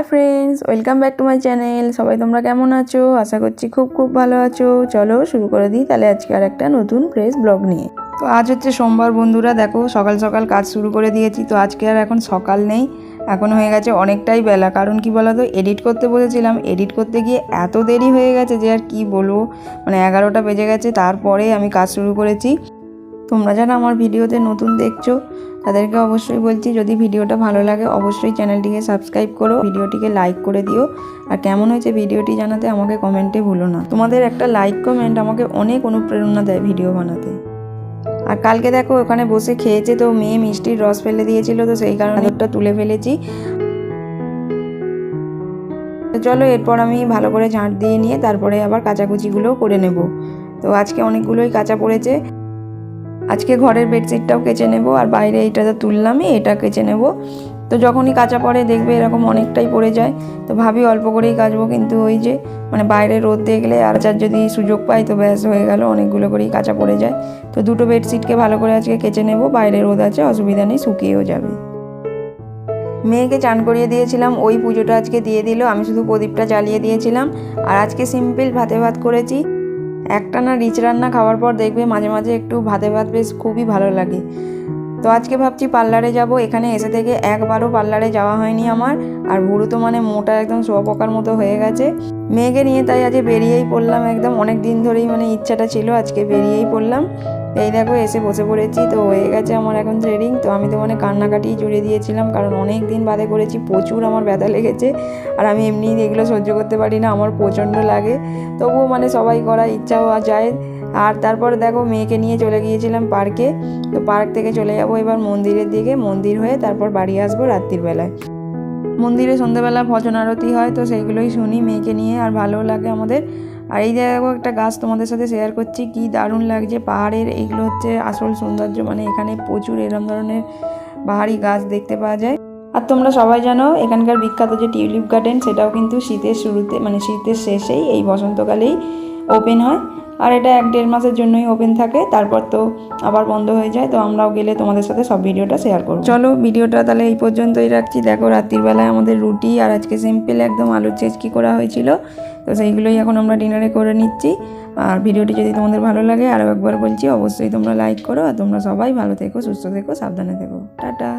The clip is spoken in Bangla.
Friends, welcome back to my channel. সবাই তোমরা কেমন আছো? আশা করছি খুব ভালো আছো। চলো শুরু করে দিই তাহলে আজকে আর একটা নতুন ফ্রেশ ব্লগ নিয়ে। তো আজ হচ্ছে সোমবার বন্ধুরা, দেখো সকাল সকাল কাজ শুরু করে দিয়েছি। তো আজকে আর এখন সকাল নেই, এখন হয়ে গেছে অনেকটাই বেলা। কারণ কি বলো তো, এডিট করতে বসেছিলাম, এডিট করতে গিয়ে এত দেরি হয়ে গেছে যে আর কি বলবো, মানে 11টা বেজে গেছে। তারপরে আমি কাজ শুরু করেছি। তোমরা যারা আমার ভিডিওতে নতুন দেখছো তাদেরকে অবশ্যই বলছি, যদি ভিডিওটা ভালো লাগে অবশ্যই চ্যানেলটিকে সাবস্ক্রাইব করো, ভিডিওটিকে লাইক করে দিও। আর কেমন হয়েছে ভিডিওটি জানাতে আমাকে কমেন্টে ভুলো না। তোমাদের একটা লাইক কমেন্ট আমাকে অনেক অনুপ্রেরণা দেয় ভিডিও বানাতে। আর কালকে দেখো ওখানে বসে খেয়েছে, তো মেয়ে মিষ্টির রস ফেলে দিয়েছিল, তো সেই কারণে আদরটা তুলে ফেলেছি। তো চলো এরপর আমি ভালো করে ঝাঁট দিয়ে নিয়ে তারপরে আবার কাচাকুচিগুলোও করে নেব। তো আজকে অনেকগুলোই কাঁচা পড়েছে। আজকে ঘরের বেডশিটটাও কেচে নেব, আর বাইরে এইটা তো তুললামই, এটা কেচে নেব। তো যখনই কাঁচা পড়ে দেখবে এরকম অনেকটাই পড়ে যায়। তো ভাবি অল্প করেই কাচবো, কিন্তু ওই যে মানে বাইরে রোদ দেখলে আর যার যদি সুযোগ পাই তো ব্যাস হয়ে গেল, অনেকগুলো করেই কাঁচা পড়ে যায়। তো দুটো বেডশিটকে ভালো করে আজকে কেচে নেব, বাইরে রোদ আছে, অসুবিধা নেই, শুকিয়েও যাবে। মেয়েকে চান করিয়ে দিয়েছিলাম, ওই পুজোটা আজকে দিয়ে দিল, আমি শুধু প্রদীপটা জ্বালিয়ে দিয়েছিলাম। আর আজকে সিম্পল ভাতে ভাত করেছি। একটানা রিচ রান্না খাওয়ার পর দেখবে মাঝে মাঝে একটু ভাতে ভাত বেশ খুবই ভালো লাগে। তো আজকে ভাবছি পার্লারে যাব। এখানে এসে থেকে একবারও পার্লারে যাওয়া হয়নি আমার। আর ভুরু তো মানে মোটা একদম শুয়োপোকার মতো হয়ে গেছে। মেয়েকে নিয়ে তাই আজকে বেরিয়েই পড়লাম, একদম অনেক দিন ধরেই মানে ইচ্ছাটা ছিল, আজকে বেরিয়েই পড়লাম। এই দেখো এসে বসে পড়েছি। তো হয়ে গেছে আমার এখন থ্রেডিং। তো আমি তো মানে কান্নাকাটিই জুড়ে দিয়েছিলাম, কারণ অনেক দিন বাদে করেছি, প্রচুর আমার ব্যথা লেগেছে। আর আমি এমনি এগুলো সহ্য করতে পারি না, আমার প্রচণ্ড লাগে। তবুও মানে সবাই করার ইচ্ছাও যায়। আর তারপরে দেখো মেয়েকে নিয়ে চলে গিয়েছিলাম পার্কে। তো পার্ক থেকে চলে যাবো এবার মন্দিরের দিকে, মন্দির হয়ে তারপর বাড়ি আসবো রাত্রির বেলায়। মন্দিরে সন্ধ্যেবেলা ভজন আরতি হয়, তো সেইগুলোই শুনি মেয়েকে নিয়ে, আর ভালো লাগে আমাদের। আর এই দেখো একটা গাছ তোমাদের সাথে শেয়ার করছি, কি দারুণ লাগছে। পাহাড়ের এইগুলো হচ্ছে আসল সৌন্দর্য, মানে এখানে প্রচুর এরম ধরনের পাহাড়ি গাছ দেখতে পাওয়া যায়। আর তোমরা সবাই জানো এখানকার বিখ্যাত যে টিউলিপ গার্ডেন, সেটাও কিন্তু শীতের শুরুতে মানে শীতের শেষেই এই বসন্তকালেই ওপেন হয়। আর এটা 1-1.5 মাসের জন্যই ওপেন থাকে, তারপর তো আবার বন্ধ হয়ে যায়। তো আমরাও গেলে তোমাদের সাথে সব ভিডিওটা শেয়ার করব। চলো ভিডিওটা তাহলে এই পর্যন্তই রাখছি। দেখো রাত্রির বেলায় আমাদের রুটি, আর আজকে সিম্পল একদম আলুর চেচকি করা হয়েছিল, তো সেইগুলোই এখন আমরা ডিনারে করে নিচ্ছি। আর ভিডিওটি যদি তোমাদের ভালো লাগে আরও একবার বলছি, অবশ্যই তোমরা লাইক করো। আর তোমরা সবাই ভালো থেকো, সুস্থ থেকো, সাবধানে থেকো। টাটা।